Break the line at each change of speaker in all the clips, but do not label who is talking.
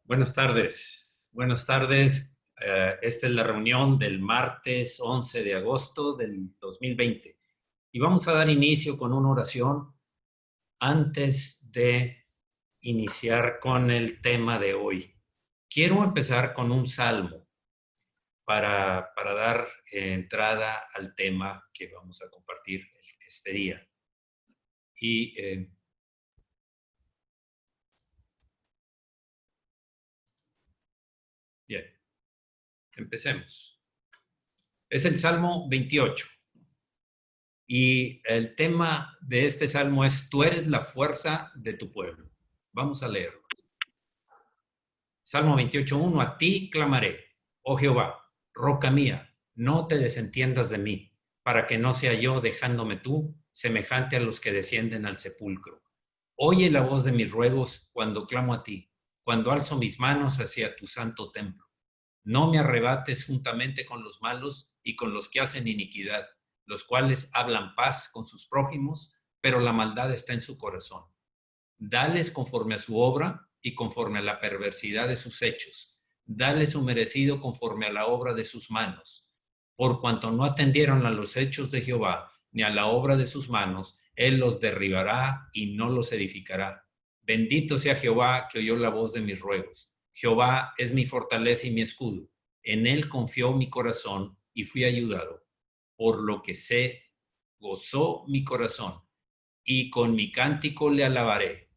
Buenas tardes. Buenas tardes. Esta es la reunión del martes 11 de agosto del 2020. Y vamos a dar inicio con una oración antes de iniciar con el tema de hoy. Quiero empezar con un salmo para dar entrada al tema que vamos a compartir este día. Y bien, empecemos. Es el Salmo 28. Y el tema de este salmo es: tú eres la fuerza de tu pueblo. Vamos a leerlo. Salmo 28:1. A ti clamaré, oh Jehová, roca mía, no te desentiendas de mí, para que no sea yo, dejándome tú, semejante a los que descienden al sepulcro. Oye la voz de mis ruegos cuando clamo a ti, cuando alzo mis manos hacia tu santo templo. No me arrebates juntamente con los malos y con los que hacen iniquidad, los cuales hablan paz con sus prójimos, pero la maldad está en su corazón. Dales conforme a su obra y conforme a la perversidad de sus hechos. Dales su merecido conforme a la obra de sus manos. Por cuanto no atendieron a los hechos de Jehová, ni a la obra de sus manos, él los derribará y no los edificará. Bendito sea Jehová, que oyó la voz de mis ruegos. Jehová es mi fortaleza y mi escudo. En él confió mi corazón y fui ayudado. Por lo que se gozó mi corazón, y con mi cántico le alabaré.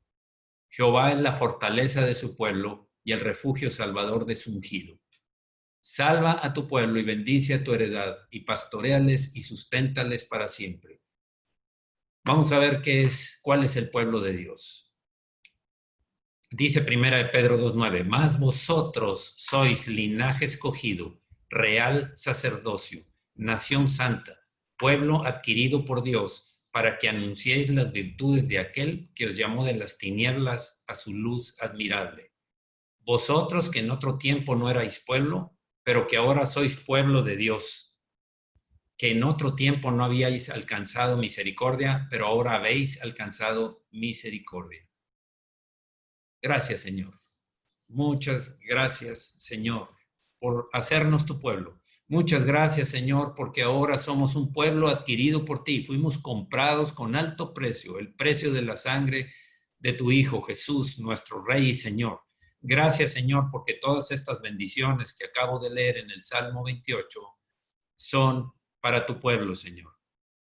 Jehová es la fortaleza de su pueblo y el refugio salvador de su ungido. Salva a tu pueblo y bendice a tu heredad, y pastoréales y susténtales para siempre. Vamos a ver cuál es el pueblo de Dios. Dice primera de Pedro 2:9, mas vosotros sois linaje escogido, real sacerdocio, nación santa, pueblo adquirido por Dios, para que anunciéis las virtudes de aquel que os llamó de las tinieblas a su luz admirable. Vosotros que en otro tiempo no erais pueblo, pero que ahora sois pueblo de Dios, que en otro tiempo no habíais alcanzado misericordia, pero ahora habéis alcanzado misericordia. Gracias, Señor. Muchas gracias, Señor, por hacernos tu pueblo. Muchas gracias, Señor, porque ahora somos un pueblo adquirido por ti. Fuimos comprados con alto precio, el precio de la sangre de tu Hijo Jesús, nuestro Rey y Señor. Gracias, Señor, porque todas estas bendiciones que acabo de leer en el Salmo 28 son para tu pueblo, Señor.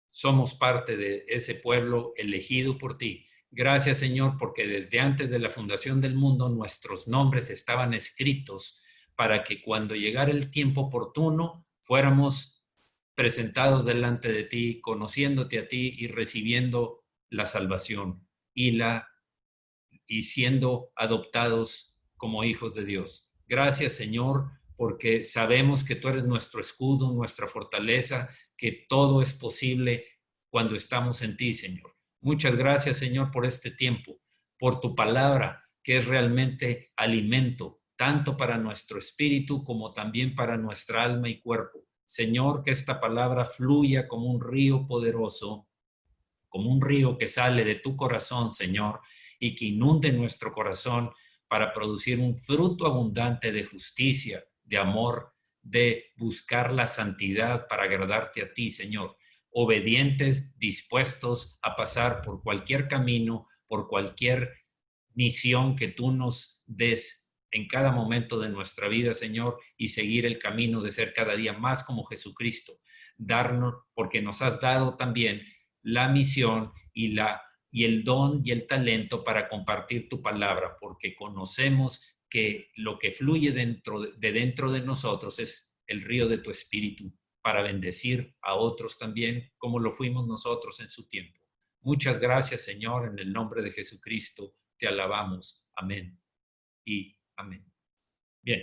Somos parte de ese pueblo elegido por ti. Gracias, Señor, porque desde antes de la fundación del mundo nuestros nombres estaban escritos para que cuando llegara el tiempo oportuno fuéramos presentados delante de ti, conociéndote a ti y recibiendo la salvación y siendo adoptados como hijos de Dios. Gracias, Señor, porque sabemos que tú eres nuestro escudo, nuestra fortaleza, que todo es posible cuando estamos en ti, Señor. Muchas gracias, Señor, por este tiempo, por tu palabra, que es realmente alimento, tanto para nuestro espíritu como también para nuestra alma y cuerpo. Señor, que esta palabra fluya como un río poderoso, como un río que sale de tu corazón, Señor, y que inunde nuestro corazón para producir un fruto abundante de justicia, de amor, de buscar la santidad para agradarte a ti, Señor. Obedientes, dispuestos a pasar por cualquier camino, por cualquier misión que tú nos des en cada momento de nuestra vida, Señor, y seguir el camino de ser cada día más como Jesucristo. Darnos, porque nos has dado también la misión y el don y el talento para compartir tu palabra, porque conocemos que lo que fluye dentro de nosotros es el río de tu espíritu para bendecir a otros también, como lo fuimos nosotros en su tiempo. Muchas gracias, Señor, en el nombre de Jesucristo te alabamos. Amén y amén. Bien,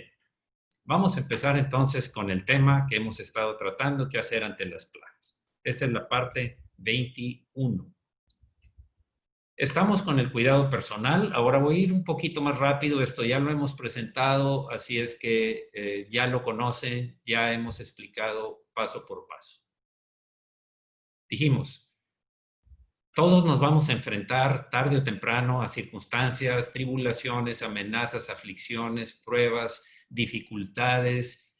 vamos a empezar entonces con el tema que hemos estado tratando, qué hacer ante las plagas. Esta es la parte 21. Estamos con el cuidado personal. Ahora voy a ir un poquito más rápido. Esto ya lo hemos presentado, así es que ya lo conocen, ya hemos explicado paso por paso. Dijimos, Todos nos vamos a enfrentar tarde o temprano a circunstancias, tribulaciones, amenazas, aflicciones, pruebas, dificultades,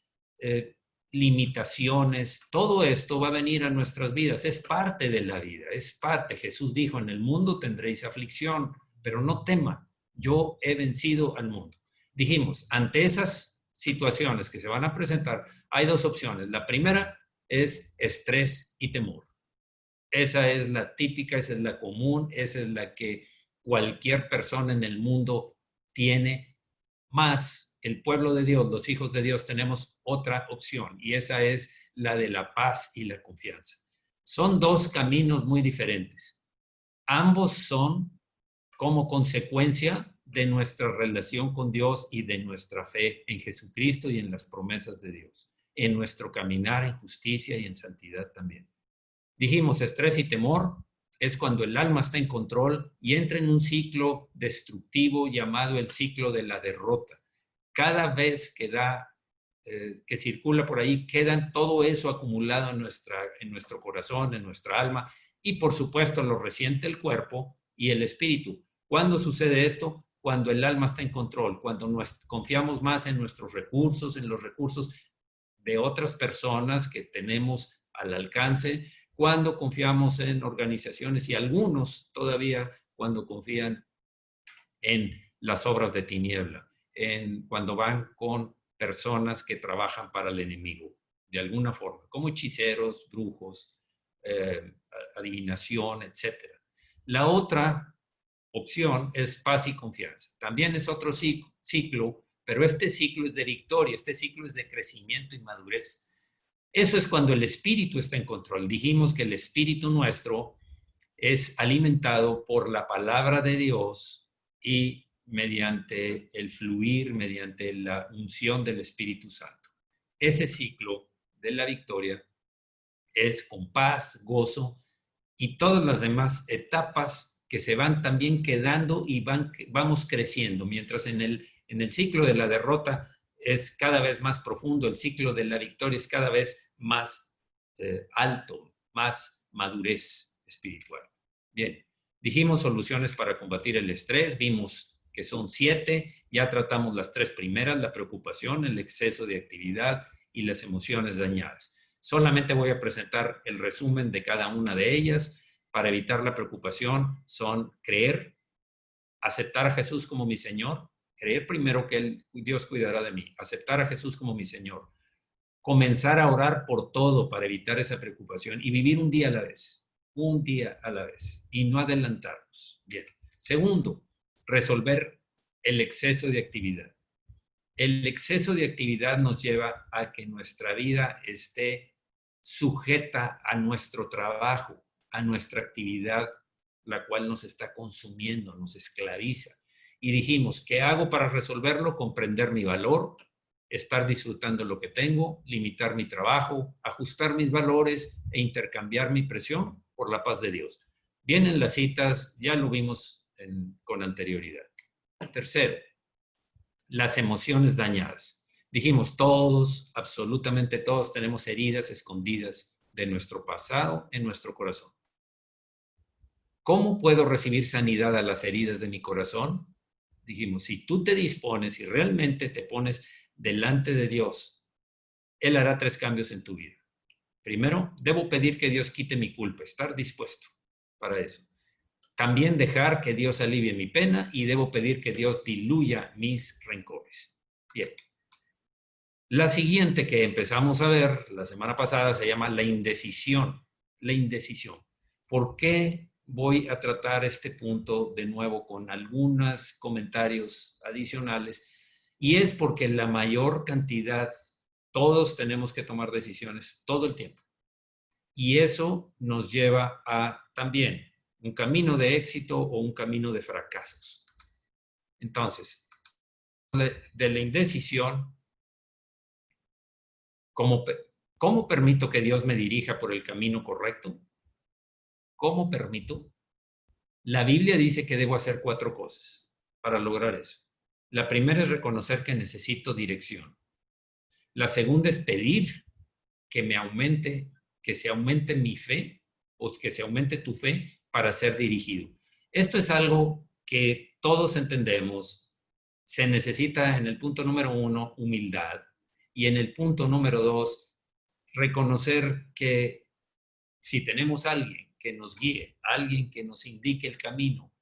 limitaciones. Todo esto va a venir a nuestras vidas. Es parte de la vida, es parte. Jesús dijo, en el mundo tendréis aflicción, pero no teman, yo he vencido al mundo. Dijimos, ante esas situaciones que se van a presentar, hay dos opciones. La primera es estrés y temor. Esa es la típica, esa es la común, esa es la que cualquier persona en el mundo tiene. Más el pueblo de Dios, los hijos de Dios, tenemos otra opción y esa es la de la paz y la confianza. Son dos caminos muy diferentes. Ambos son como consecuencia de nuestra relación con Dios y de nuestra fe en Jesucristo y en las promesas de Dios, en nuestro caminar en justicia y en santidad también. Dijimos, estrés y temor es cuando el alma está en control y entra en un ciclo destructivo llamado el ciclo de la derrota. Cada vez que circula por ahí, queda todo eso acumulado en nuestro corazón, en nuestra alma, y por supuesto lo resiente el cuerpo y el espíritu. ¿Cuándo sucede esto? Cuando el alma está en control, cuando confiamos más en nuestros recursos, en los recursos de otras personas que tenemos al alcance, cuando confiamos en organizaciones y algunos todavía cuando confían en las obras de tiniebla, cuando van con personas que trabajan para el enemigo, de alguna forma, como hechiceros, brujos, adivinación, etc. La otra opción es paz y confianza. También es otro ciclo, pero este ciclo es de victoria, este ciclo es de crecimiento y madurez. Eso es cuando el espíritu está en control. Dijimos que el espíritu nuestro es alimentado por la palabra de Dios y mediante el fluir, mediante la unción del Espíritu Santo. Ese ciclo de la victoria es con paz, gozo y todas las demás etapas que se van también quedando y vamos creciendo, mientras en el ciclo de la derrota es cada vez más profundo, el ciclo de la victoria es cada vez más alto, más madurez espiritual. Bien, dijimos soluciones para combatir el estrés, vimos que son 7, ya tratamos las 3 primeras, la preocupación, el exceso de actividad y las emociones dañadas. Solamente voy a presentar el resumen de cada una de ellas. Para evitar la preocupación son creer, aceptar a Jesús como mi Señor, creer primero que Dios cuidará de mí, aceptar a Jesús como mi Señor, comenzar a orar por todo para evitar esa preocupación y vivir un día a la vez y no adelantarnos. Bien. Segundo, resolver el exceso de actividad. El exceso de actividad nos lleva a que nuestra vida esté sujeta a nuestro trabajo, a nuestra actividad, la cual nos está consumiendo, nos esclaviza. Y dijimos, ¿qué hago para resolverlo? Comprender mi valor, estar disfrutando lo que tengo, limitar mi trabajo, ajustar mis valores e intercambiar mi presión por la paz de Dios. Vienen las citas, ya lo vimos con anterioridad. Tercero, las emociones dañadas. Dijimos, todos, absolutamente todos, tenemos heridas escondidas de nuestro pasado en nuestro corazón. ¿Cómo puedo recibir sanidad a las heridas de mi corazón? Dijimos, si tú te dispones y realmente te pones delante de Dios, Él hará 3 cambios en tu vida. Primero, debo pedir que Dios quite mi culpa, estar dispuesto para eso. También dejar que Dios alivie mi pena y debo pedir que Dios diluya mis rencores. Bien. La siguiente que empezamos a ver la semana pasada se llama la indecisión. La indecisión. ¿Por qué voy a tratar este punto de nuevo con algunos comentarios adicionales? Y es porque la mayor cantidad, todos tenemos que tomar decisiones todo el tiempo. Y eso nos lleva a también un camino de éxito o un camino de fracasos. Entonces, de la indecisión, ¿cómo permito que Dios me dirija por el camino correcto? ¿Cómo permito? La Biblia dice que debo hacer 4 cosas para lograr eso. La primera es reconocer que necesito dirección. La segunda es pedir que se aumente mi fe o que se aumente tu fe para ser dirigido. Esto es algo que todos entendemos. Se necesita en el punto número 1, humildad. Y en el punto número 2, reconocer que si tenemos a alguien que nos guíe, alguien que nos indique el camino,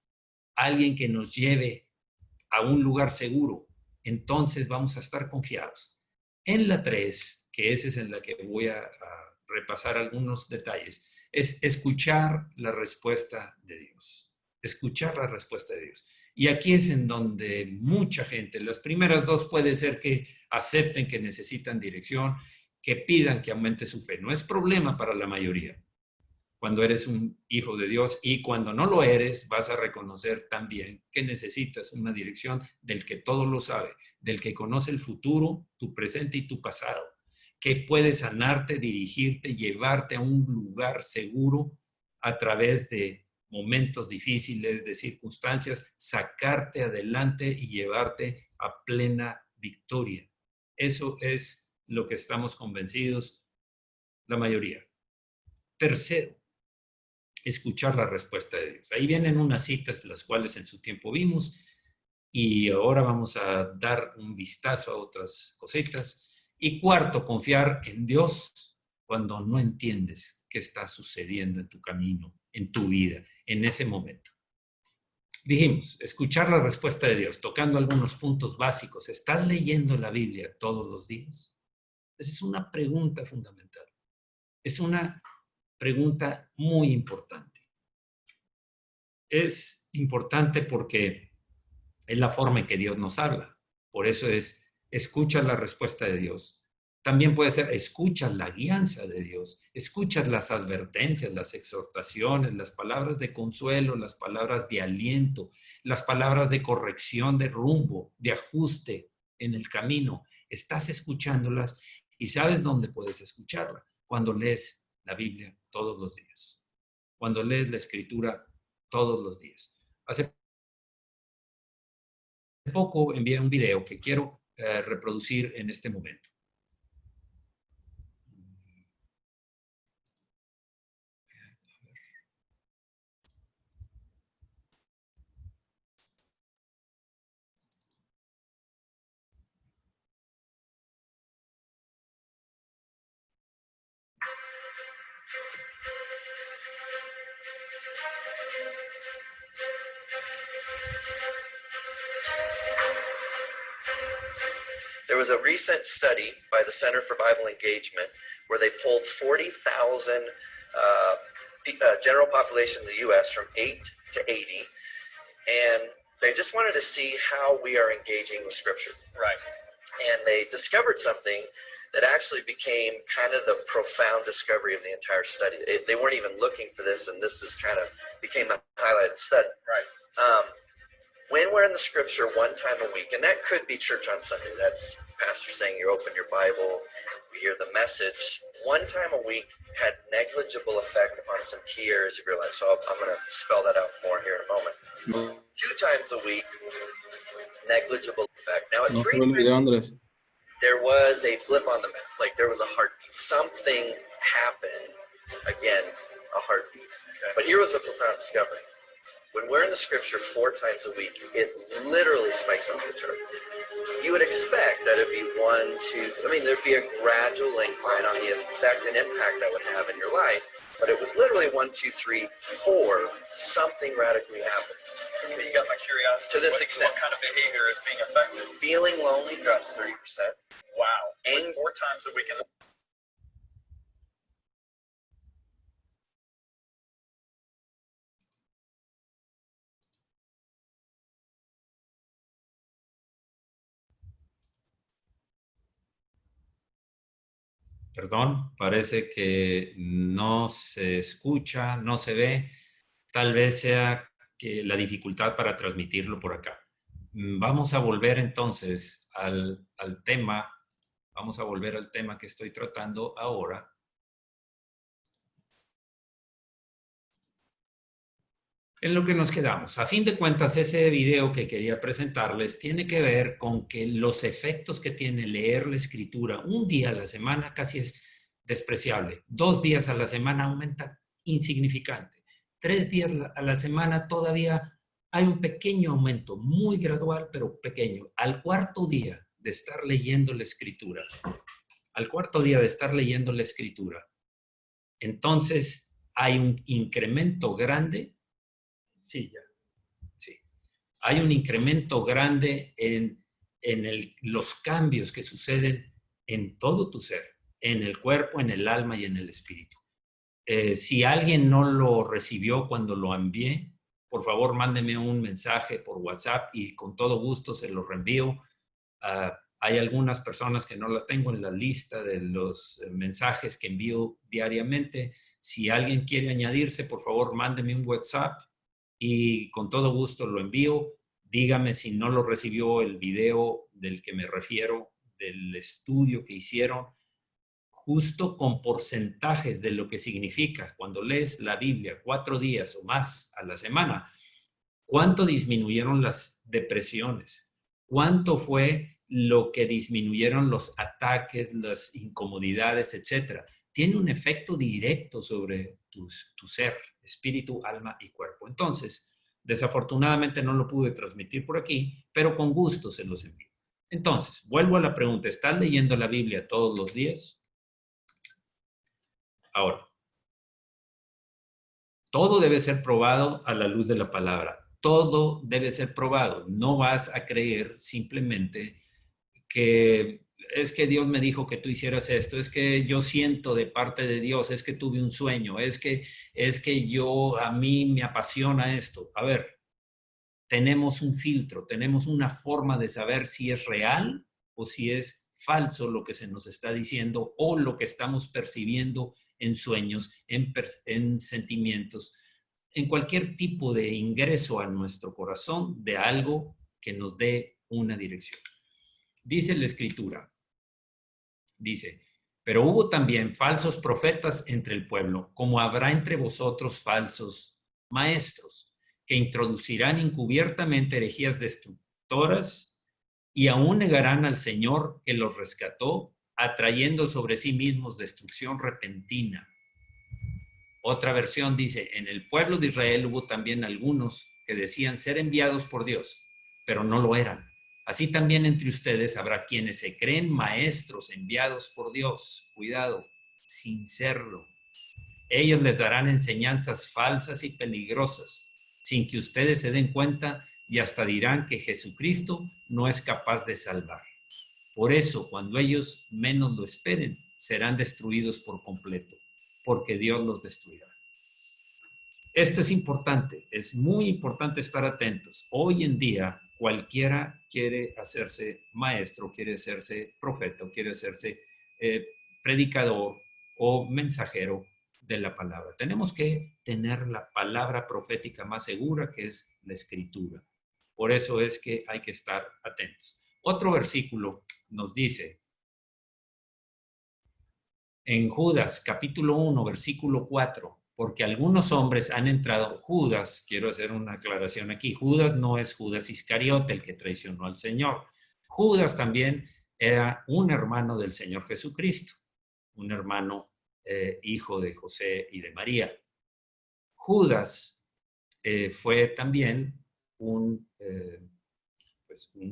alguien que nos lleve a un lugar seguro, entonces vamos a estar confiados. En la 3, que esa es en la que voy a repasar algunos detalles, es escuchar la respuesta de Dios. Escuchar la respuesta de Dios. Y aquí es en donde mucha gente, las primeras 2 puede ser que acepten que necesitan dirección, que pidan que aumente su fe. No es problema para la mayoría cuando eres un hijo de Dios, y cuando no lo eres, vas a reconocer también que necesitas una dirección del que todo lo sabe, del que conoce el futuro, tu presente y tu pasado, que puede sanarte, dirigirte, llevarte a un lugar seguro a través de momentos difíciles, de circunstancias, sacarte adelante y llevarte a plena victoria. Eso es lo que estamos convencidos la mayoría. Tercero, escuchar la respuesta de Dios. Ahí vienen unas citas, las cuales en su tiempo vimos, y ahora vamos a dar un vistazo a otras cositas. Y cuarto, confiar en Dios cuando no entiendes qué está sucediendo en tu camino, en tu vida, en ese momento. Dijimos, escuchar la respuesta de Dios, tocando algunos puntos básicos. ¿Estás leyendo la Biblia todos los días? Esa es una pregunta fundamental. Es una pregunta muy importante. Es importante porque es la forma en que Dios nos habla. Por eso es, escuchas la respuesta de Dios. También puede ser, escuchas la guianza de Dios, escuchas las advertencias, las exhortaciones, las palabras de consuelo, las palabras de aliento, las palabras de corrección de rumbo, de ajuste en el camino. Estás escuchándolas y sabes dónde puedes escucharla. Cuando lees la Biblia todos los días. Cuando lees la Escritura todos los días. Hace poco envié un video que quiero reproducir en este momento.
There was a recent study by the Center for Bible Engagement where they pulled 40,000 general population in the U.S. from 8 to 80, and they just wanted to see how we are engaging with Scripture.
Right.
And they discovered something that actually became kind of the profound discovery of the entire study. They weren't even looking for this, and this is kind of became the highlight of the study.
Right.
When we're in the Scripture one time a week, and that could be church on Sunday, that's pastor saying you open your Bible, we hear the message, one time a week had negligible effect on some key areas of your life. So I'm going to spell that out more here in a moment. 2 times a week, negligible effect. Now at 3 times, there was a blip on the map, like there was a heartbeat. Something happened, again, a heartbeat. Okay. But here was a profound discovery. When we're in the Scripture 4 times a week, it literally spikes off the chart. You would expect that it'd be 1, 2, I mean, there'd be a gradual incline on the effect and impact that would have in your life, but it was literally 1, 2, 3, 4, something radically happened.
Okay, you got my curiosity.
To this extent.
What kind of behavior is being affected?
Feeling lonely drops 30%.
Wow. Like 4 times a week.
Perdón, parece que no se escucha, no se ve. Tal vez sea que la dificultad para transmitirlo por acá. Vamos a volver entonces al tema. Vamos a volver al tema que estoy tratando ahora. En lo que nos quedamos. A fin de cuentas, ese video que quería presentarles tiene que ver con que los efectos que tiene leer la Escritura un día a la semana casi es despreciable. 2 días a la semana aumenta insignificante. 3 días a la semana todavía hay un pequeño aumento, muy gradual, pero pequeño. Al cuarto día de estar leyendo la Escritura, entonces hay un incremento grande. Sí, ya, sí. Hay un incremento grande en los cambios que suceden en todo tu ser, en el cuerpo, en el alma y en el espíritu. Si alguien no lo recibió cuando lo envié, por favor mándeme un mensaje por WhatsApp y con todo gusto se lo reenvío. Hay algunas personas que no la tengo en la lista de los mensajes que envío diariamente. Si alguien quiere añadirse, por favor mándeme un WhatsApp y con todo gusto lo envío. Dígame si no lo recibió el video del que me refiero, del estudio que hicieron, justo con porcentajes de lo que significa cuando lees la Biblia 4 días o más a la semana. ¿Cuánto disminuyeron las depresiones? ¿Cuánto fue lo que disminuyeron los ataques, las incomodidades, etcétera? Tiene un efecto directo sobre tu ser, espíritu, alma y cuerpo. Entonces, desafortunadamente no lo pude transmitir por aquí, pero con gusto se los envío. Entonces, vuelvo a la pregunta, ¿estás leyendo la Biblia todos los días? Ahora, todo debe ser probado a la luz de la palabra. Todo debe ser probado. No vas a creer simplemente que es que Dios me dijo que tú hicieras esto, es que yo siento de parte de Dios, es que tuve un sueño, es que a mí me apasiona esto. A ver, tenemos un filtro, tenemos una forma de saber si es real o si es falso lo que se nos está diciendo o lo que estamos percibiendo en sueños, en sentimientos, en cualquier tipo de ingreso a nuestro corazón de algo que nos dé una dirección. Dice la Escritura, dice, pero hubo también falsos profetas entre el pueblo, como habrá entre vosotros falsos maestros, que introducirán encubiertamente herejías destructoras y aún negarán al Señor que los rescató, atrayendo sobre sí mismos destrucción repentina. Otra versión dice, en el pueblo de Israel hubo también algunos que decían ser enviados por Dios, pero no lo eran. Así también entre ustedes habrá quienes se creen maestros enviados por Dios. Cuidado, sin serlo. Ellos les darán enseñanzas falsas y peligrosas, sin que ustedes se den cuenta y hasta dirán que Jesucristo no es capaz de salvar. Por eso, cuando ellos menos lo esperen, serán destruidos por completo, porque Dios los destruirá. Esto es importante, es muy importante estar atentos. Hoy en día, cualquiera quiere hacerse maestro, quiere hacerse profeta, quiere hacerse predicador o mensajero de la palabra. Tenemos que tener la palabra profética más segura, que es la Escritura. Por eso es que hay que estar atentos. Otro versículo nos dice, en Judas, capítulo 1, versículo 4, porque algunos hombres han entrado, Judas, quiero hacer una aclaración aquí, Judas no es Judas Iscariote, el que traicionó al Señor. Judas también era un hermano del Señor Jesucristo, un hermano hijo de José y de María. Judas fue también un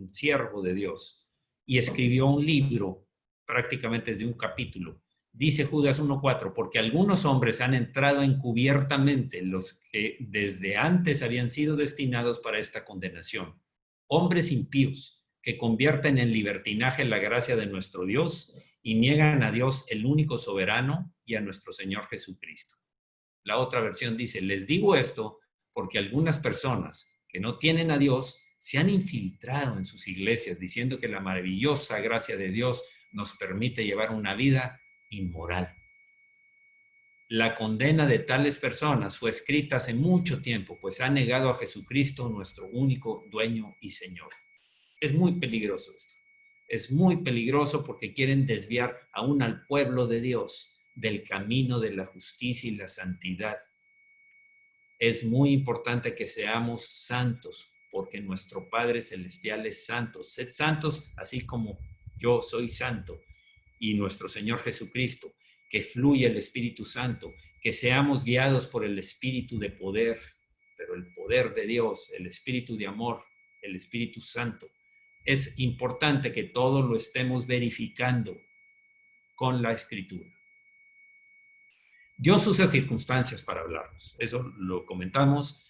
siervo de Dios y escribió un libro, prácticamente desde un capítulo. Dice Judas 1:4, porque algunos hombres han entrado encubiertamente, los que desde antes habían sido destinados para esta condenación. Hombres impíos que convierten en libertinaje la gracia de nuestro Dios y niegan a Dios, el único soberano, y a nuestro Señor Jesucristo. La otra versión dice, les digo esto porque algunas personas que no tienen a Dios se han infiltrado en sus iglesias diciendo que la maravillosa gracia de Dios nos permite llevar una vida inmoral. La condena de tales personas fue escrita hace mucho tiempo, pues han negado a Jesucristo, nuestro único dueño y Señor. Es muy peligroso esto. Es muy peligroso porque quieren desviar aún al pueblo de Dios del camino de la justicia y la santidad. Es muy importante que seamos santos, porque nuestro Padre Celestial es santo. Sed santos así como yo soy santo, y nuestro Señor Jesucristo. que fluya el Espíritu Santo, que seamos guiados por el Espíritu de poder, pero el poder de Dios, el Espíritu de amor, el Espíritu Santo. Es importante que todo lo estemos verificando con la Escritura. Dios usa circunstancias para hablarnos, eso lo comentamos,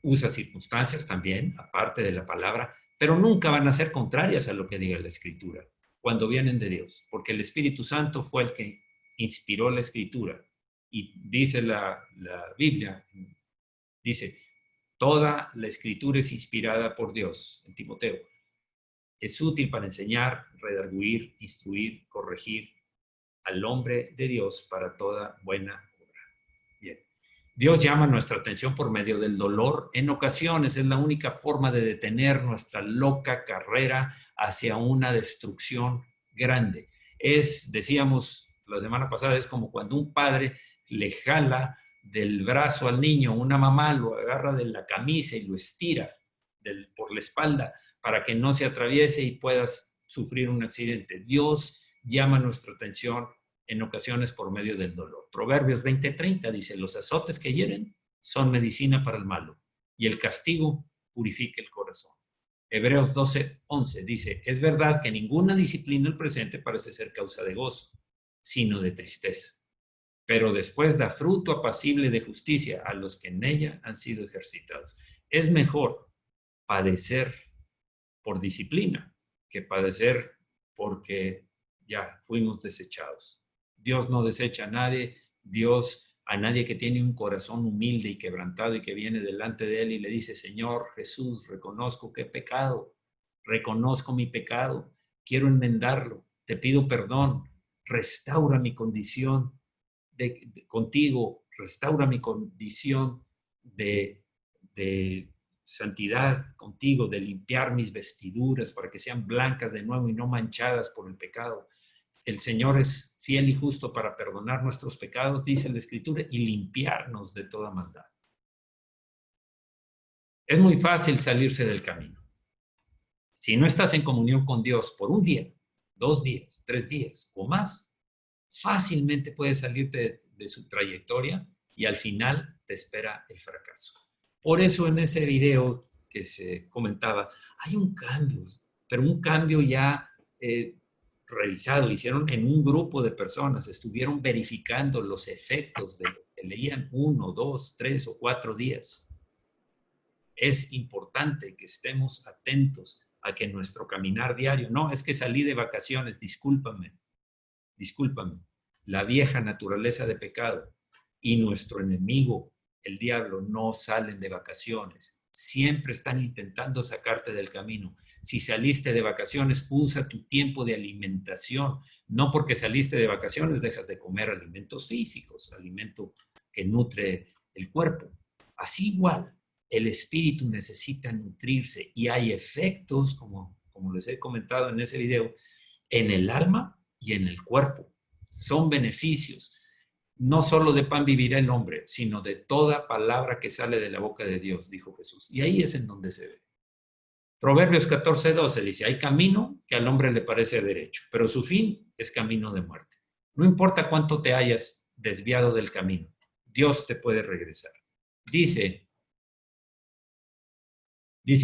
usa circunstancias también, aparte de la palabra, pero nunca van a ser contrarias a lo que diga la Escritura, cuando vienen de Dios, porque el Espíritu Santo fue el que inspiró la Escritura. Y dice la Biblia, dice, toda la Escritura es inspirada por Dios, en Timoteo. Es útil para enseñar, redarguir, instruir, corregir al hombre de Dios para toda buena obra. Bien. Dios llama nuestra atención por medio del dolor. En ocasiones es la única forma de detener nuestra loca carrera hacia una destrucción grande. Decíamos la semana pasada, es como cuando un padre le jala del brazo al niño, una mamá lo agarra de la camisa y lo estira por la espalda para que no se atraviese y puedas sufrir un accidente. Dios llama nuestra atención en ocasiones por medio del dolor. Proverbios 20:30 dice, los azotes que hieren son medicina para el malo y el castigo purifica el corazón. Hebreos 12:11 dice, es verdad que ninguna disciplina del presente parece ser causa de gozo, sino de tristeza, pero después da fruto apacible de justicia a los que en ella han sido ejercitados. Es mejor padecer por disciplina que padecer porque ya fuimos desechados. Dios no desecha a nadie, Dios a nadie que tiene un corazón humilde y quebrantado y que viene delante de Él y le dice, Señor Jesús, reconozco que he pecado, reconozco mi pecado, quiero enmendarlo, te pido perdón, restaura mi condición contigo, restaura mi condición de santidad contigo, de limpiar mis vestiduras para que sean blancas de nuevo y no manchadas por el pecado. El Señor es fiel y justo para perdonar nuestros pecados, dice la Escritura, y limpiarnos de toda maldad. Es muy fácil salirse del camino. Si no estás en comunión con Dios por un día, 2 días, 3 días o más, fácilmente puedes salirte de su trayectoria y al final te espera el fracaso. Por eso en ese video que se comentaba, hay un cambio, pero un cambio ya revisado. Hicieron en un grupo de personas, estuvieron verificando los efectos de lo que leían 1, 2, 3 o 4 días. Es importante que estemos atentos a que nuestro caminar diario, no, es que salí de vacaciones, discúlpame, la vieja naturaleza de pecado y nuestro enemigo, el diablo, no salen de vacaciones. Siempre están intentando sacarte del camino. Si saliste de vacaciones, usa tu tiempo de alimentación. No porque saliste de vacaciones dejas de comer alimentos físicos, alimento que nutre el cuerpo. Así igual, el espíritu necesita nutrirse y hay efectos, como les he comentado en ese video, en el alma y en el cuerpo. Son beneficios. No solo de pan vivirá el hombre, sino de toda palabra que sale de la boca de Dios, dijo Jesús. Y ahí es en donde se ve. Proverbios 14:12 dice, hay camino que al hombre le parece derecho, pero su fin es camino de muerte. No importa cuánto te hayas desviado del camino, Dios te puede regresar. Dice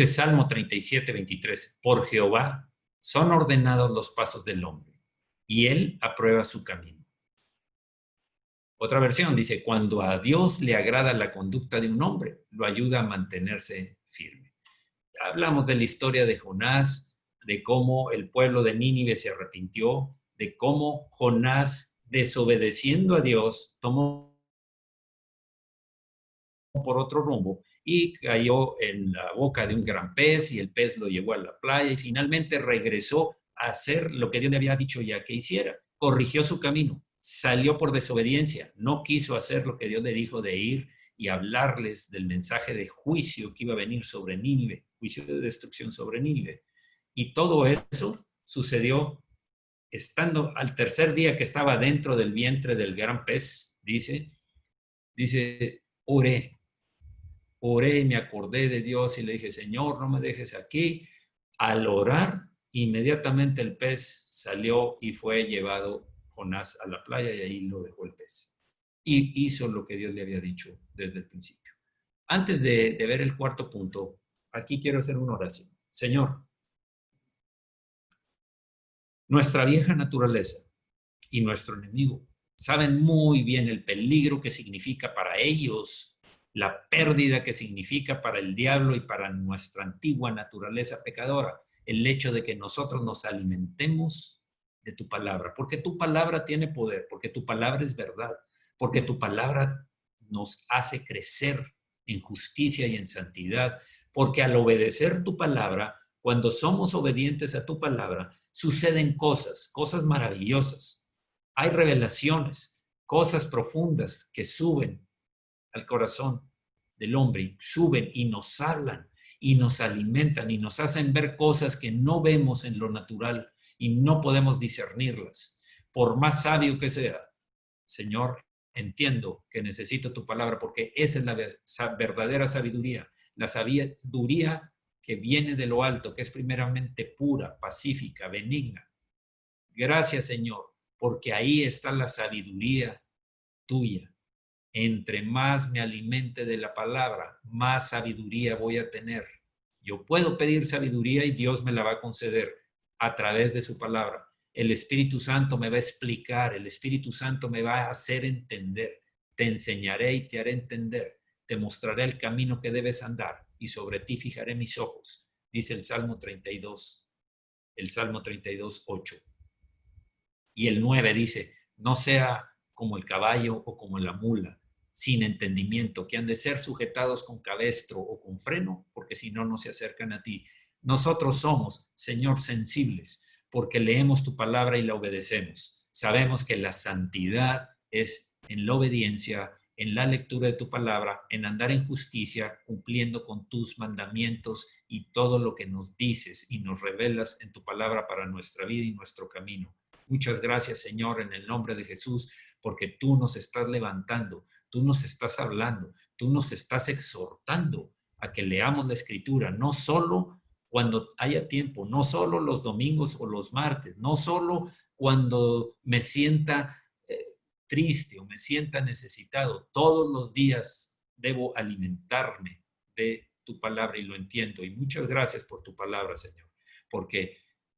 Salmo 37:23, por Jehová son ordenados los pasos del hombre, y él aprueba su camino. Otra versión dice, cuando a Dios le agrada la conducta de un hombre, lo ayuda a mantenerse firme. Hablamos de la historia de Jonás, de cómo el pueblo de Nínive se arrepintió, de cómo Jonás, desobedeciendo a Dios, tomó por otro rumbo y cayó en la boca de un gran pez y el pez lo llevó a la playa y finalmente regresó a hacer lo que Dios le había dicho ya que hiciera. Corrigió su camino. Salió por desobediencia, no quiso hacer lo que Dios le dijo de ir y hablarles del mensaje de juicio que iba a venir sobre Nínive, juicio de destrucción sobre Nínive. Y todo eso sucedió estando al tercer día que estaba dentro del vientre del gran pez, dice, oré y me acordé de Dios y le dije, Señor, no me dejes aquí. Al orar, inmediatamente el pez salió y fue llevado Jonás a la playa y ahí lo dejó el pez. Y hizo lo que Dios le había dicho desde el principio. Antes de ver el cuarto punto, aquí quiero hacer una oración. Señor, nuestra vieja naturaleza y nuestro enemigo saben muy bien el peligro que significa para ellos, la pérdida que significa para el diablo y para nuestra antigua naturaleza pecadora, el hecho de que nosotros nos alimentemos de tu palabra, porque tu palabra tiene poder, porque tu palabra es verdad, porque tu palabra nos hace crecer en justicia y en santidad, porque al obedecer tu palabra, cuando somos obedientes a tu palabra, suceden cosas maravillosas. Hay revelaciones, cosas profundas que suben al corazón del hombre, suben y nos hablan y nos alimentan y nos hacen ver cosas que no vemos en lo natural y no podemos discernirlas. Por más sabio que sea, Señor, entiendo que necesito tu palabra porque esa es la verdadera sabiduría, la sabiduría que viene de lo alto, que es primeramente pura, pacífica, benigna. Gracias, Señor, porque ahí está la sabiduría tuya. Entre más me alimente de la palabra, más sabiduría voy a tener. Yo puedo pedir sabiduría y Dios me la va a conceder a través de su palabra. El Espíritu Santo me va a explicar, el Espíritu Santo me va a hacer entender. Te enseñaré y te haré entender. Te mostraré el camino que debes andar y sobre ti fijaré mis ojos, dice el Salmo 32, el Salmo 32, 8. Y el 9 dice, no sea como el caballo o como la mula, sin entendimiento, que han de ser sujetados con cabestro o con freno, porque si no, no se acercan a ti. Nosotros somos, Señor, sensibles, porque leemos tu palabra y la obedecemos. Sabemos que la santidad es en la obediencia, en la lectura de tu palabra, en andar en justicia, cumpliendo con tus mandamientos y todo lo que nos dices y nos revelas en tu palabra para nuestra vida y nuestro camino. Muchas gracias, Señor, en el nombre de Jesús, porque tú nos estás levantando, tú nos estás hablando, tú nos estás exhortando a que leamos la Escritura, no solo cuando haya tiempo, no solo los domingos o los martes, no solo cuando me sienta triste o me sienta necesitado. Todos los días debo alimentarme de tu palabra y lo entiendo. Y muchas gracias por tu palabra, Señor, porque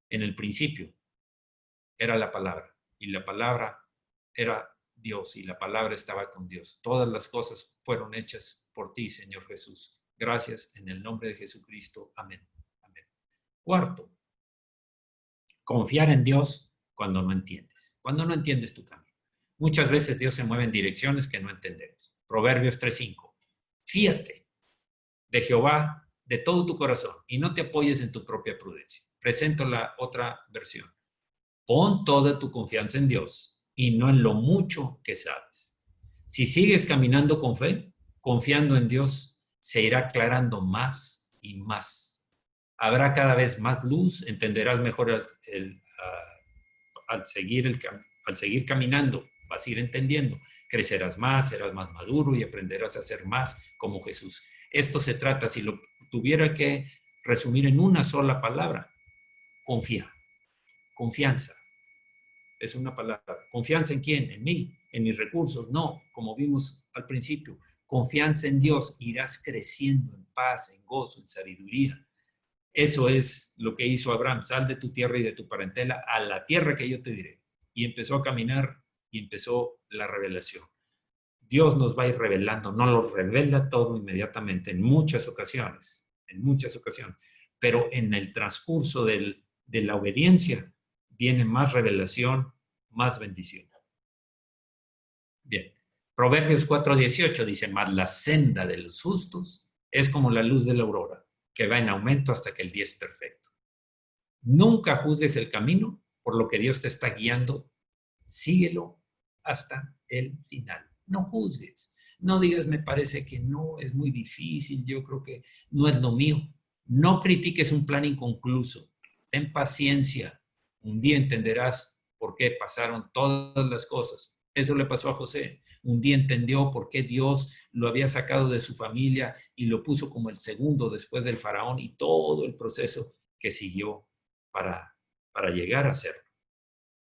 en el principio era la palabra y la palabra era Dios y la palabra estaba con Dios. Todas las cosas fueron hechas por ti, Señor Jesús. Gracias en el nombre de Jesucristo. Amén. Amén. Cuarto, confiar en Dios cuando no entiendes. Cuando no entiendes tu camino. Muchas veces Dios se mueve en direcciones que no entendemos. Proverbios 3:5. Fíate de Jehová de todo tu corazón y no te apoyes en tu propia prudencia. Presento la otra versión. Pon toda tu confianza en Dios y no en lo mucho que sabes. Si sigues caminando con fe, confiando en Dios, se irá aclarando más y más. Habrá cada vez más luz, entenderás mejor al seguir caminando, vas a ir entendiendo. Crecerás más, serás más maduro y aprenderás a ser más como Jesús. Esto se trata, si lo tuviera que resumir en una sola palabra, confía, confianza. Es una palabra. ¿Confianza en quién? En mí, en mis recursos. No, como vimos al principio. Confianza en Dios. Irás creciendo en paz, en gozo, en sabiduría. Eso es lo que hizo Abraham. Sal de tu tierra y de tu parentela a la tierra que yo te diré. Y empezó a caminar y empezó la revelación. Dios nos va a ir revelando. No lo revela todo inmediatamente en muchas ocasiones. Pero en el transcurso de la obediencia, viene más revelación, más bendición. Bien, Proverbios 4:18 dice, mas la senda de los justos es como la luz de la aurora, que va en aumento hasta que el día es perfecto. Nunca juzgues el camino por lo que Dios te está guiando, síguelo hasta el final. No juzgues, no digas, me parece que no, es muy difícil, yo creo que no es lo mío. No critiques un plan inconcluso, ten paciencia. Un día entenderás por qué pasaron todas las cosas. Eso le pasó a José. Un día entendió por qué Dios lo había sacado de su familia y lo puso como el segundo después del faraón y todo el proceso que siguió para llegar a serlo.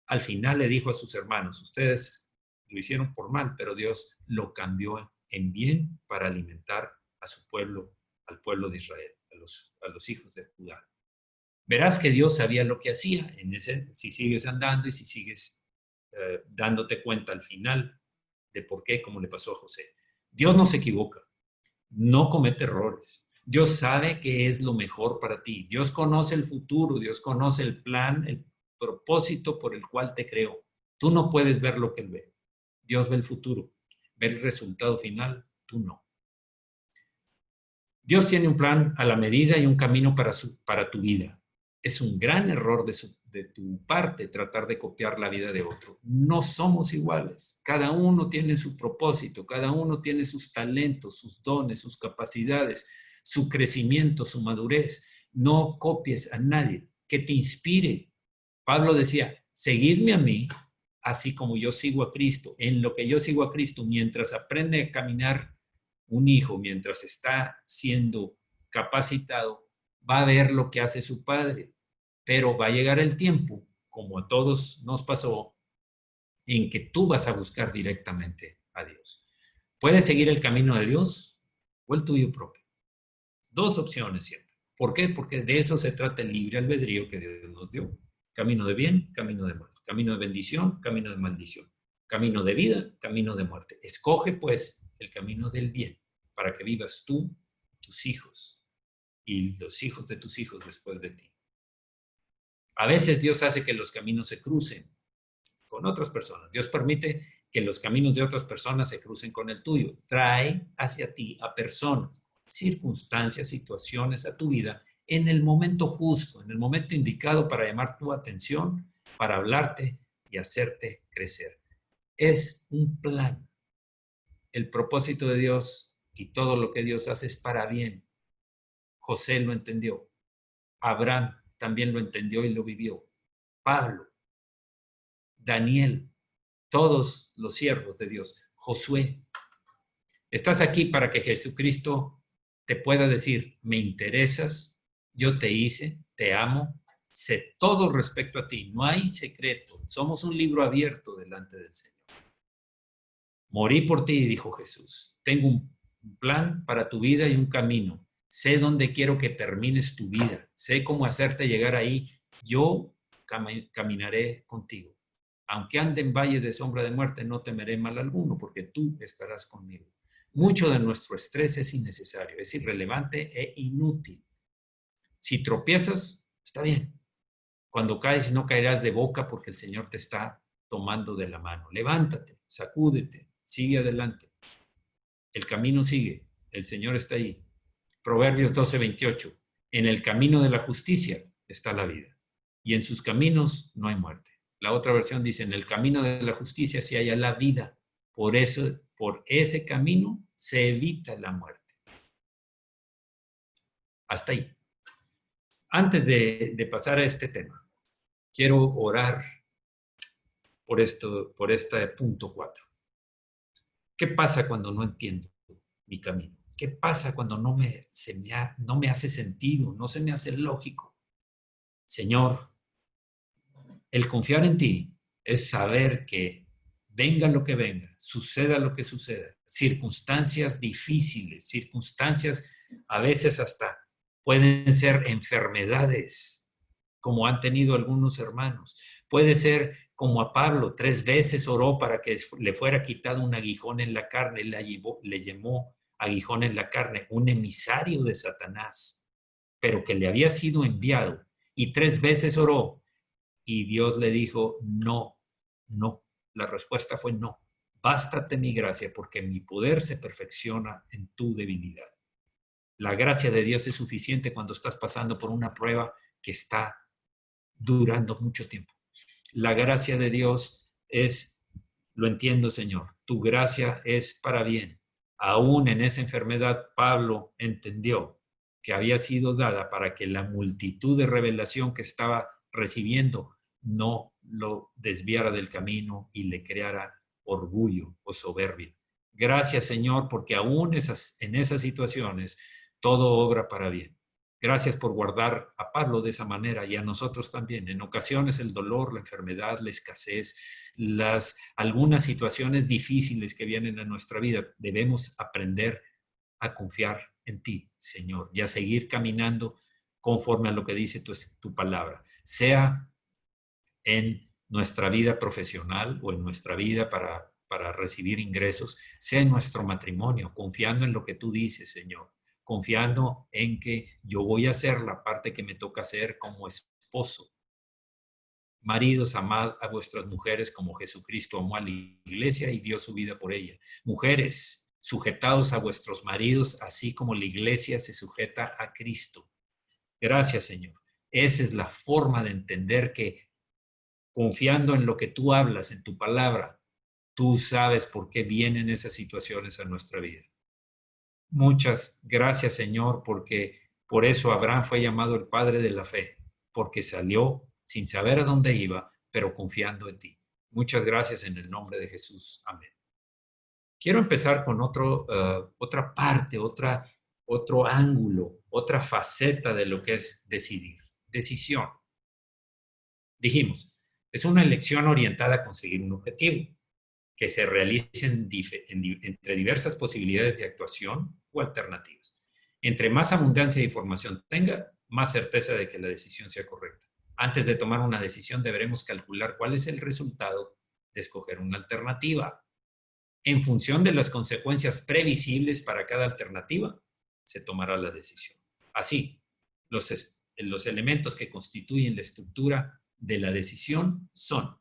Al final le dijo a sus hermanos, ustedes lo hicieron por mal, pero Dios lo cambió en bien para alimentar a su pueblo, al pueblo de Israel, a los hijos de Judá. Verás que Dios sabía lo que hacía si sigues andando y si sigues dándote cuenta al final de por qué, como le pasó a José. Dios no se equivoca, no comete errores. Dios sabe qué es lo mejor para ti. Dios conoce el futuro, Dios conoce el plan, el propósito por el cual te creó. Tú no puedes ver lo que Él ve. Dios ve el futuro, ve el resultado final, tú no. Dios tiene un plan a la medida y un camino para tu vida. Es un gran error de tu parte tratar de copiar la vida de otro. No somos iguales. Cada uno tiene su propósito, cada uno tiene sus talentos, sus dones, sus capacidades, su crecimiento, su madurez. No copies a nadie, que te inspire. Pablo decía, seguidme a mí, así como yo sigo a Cristo. En lo que yo sigo a Cristo, mientras aprende a caminar un hijo, mientras está siendo capacitado, va a ver lo que hace su padre, pero va a llegar el tiempo, como a todos nos pasó, en que tú vas a buscar directamente a Dios. Puedes seguir el camino de Dios o el tuyo propio. Dos opciones siempre. ¿Por qué? Porque de eso se trata el libre albedrío que Dios nos dio. Camino de bien, camino de mal. Camino de bendición, camino de maldición. Camino de vida, camino de muerte. Escoge, pues, el camino del bien para que vivas tú, tus hijos y los hijos de tus hijos después de ti. A veces Dios hace que los caminos se crucen con otras personas. Dios permite que los caminos de otras personas se crucen con el tuyo. Trae hacia ti a personas, circunstancias, situaciones a tu vida en el momento justo, en el momento indicado para llamar tu atención, para hablarte y hacerte crecer. Es un plan. El propósito de Dios y todo lo que Dios hace es para bien. José lo entendió. Abraham también lo entendió y lo vivió. Pablo, Daniel, todos los siervos de Dios. Josué. Estás aquí para que Jesucristo te pueda decir, me interesas, yo te hice, te amo, sé todo respecto a ti. No hay secreto. Somos un libro abierto delante del Señor. Morí por ti, dijo Jesús. Tengo un plan para tu vida y un camino. Sé dónde quiero que termines tu vida. Sé cómo hacerte llegar ahí. Yo caminaré contigo. Aunque ande en valle de sombra de muerte, no temeré mal alguno, porque tú estarás conmigo. Mucho de nuestro estrés es innecesario, es irrelevante e inútil. Si tropiezas, está bien. Cuando caes, no caerás de boca porque el Señor te está tomando de la mano. Levántate, sacúdete, sigue adelante. El camino sigue, el Señor está ahí. Proverbios 12:28. En el camino de la justicia está la vida, y en sus caminos no hay muerte. La otra versión dice, en el camino de la justicia se halla la vida. Por eso, por ese camino se evita la muerte. Hasta ahí. Antes de pasar a este tema, quiero orar por este punto 4. ¿Qué pasa cuando no entiendo mi camino? ¿Qué pasa cuando no me hace sentido, no se me hace lógico? Señor, el confiar en ti es saber que venga lo que venga, suceda lo que suceda, circunstancias difíciles, circunstancias a veces hasta pueden ser enfermedades, como han tenido algunos hermanos. Puede ser como a Pablo, 3 veces oró para que le fuera quitado un aguijón en la carne, le llamó aguijón en la carne, un emisario de Satanás, pero que le había sido enviado, y 3 veces oró, y Dios le dijo, no, no. La respuesta fue no. Bástate mi gracia, porque mi poder se perfecciona en tu debilidad. La gracia de Dios es suficiente cuando estás pasando por una prueba que está durando mucho tiempo. La gracia de Dios es, lo entiendo, Señor, tu gracia es para bien. Aún en esa enfermedad, Pablo entendió que había sido dada para que la multitud de revelación que estaba recibiendo no lo desviara del camino y le creara orgullo o soberbia. Gracias, Señor, porque aún en esas situaciones todo obra para bien. Gracias por guardar a Pablo de esa manera y a nosotros también. En ocasiones el dolor, la enfermedad, la escasez, algunas situaciones difíciles que vienen a nuestra vida, debemos aprender a confiar en ti, Señor, y a seguir caminando conforme a lo que dice tu palabra, sea en nuestra vida profesional o en nuestra vida para recibir ingresos, sea en nuestro matrimonio, confiando en lo que tú dices, Señor, confiando en que yo voy a hacer la parte que me toca hacer como esposo. Maridos, amad a vuestras mujeres como Jesucristo amó a la iglesia y dio su vida por ella. Mujeres, sujetaos a vuestros maridos, así como la iglesia se sujeta a Cristo. Gracias, Señor. Esa es la forma de entender que confiando en lo que tú hablas, en tu palabra, tú sabes por qué vienen esas situaciones a nuestra vida. Muchas gracias, Señor, porque por eso Abraham fue llamado el padre de la fe, porque salió sin saber a dónde iba, pero confiando en ti. Muchas gracias en el nombre de Jesús. Amén. Quiero empezar con otra parte, otro ángulo, otra faceta de lo que es decidir. Decisión. Dijimos, es una elección orientada a conseguir un objetivo que se realicen entre diversas posibilidades de actuación o alternativas. Entre más abundancia de información tenga, más certeza de que la decisión sea correcta. Antes de tomar una decisión, deberemos calcular cuál es el resultado de escoger una alternativa. En función de las consecuencias previsibles para cada alternativa, se tomará la decisión. Así, los elementos que constituyen la estructura de la decisión son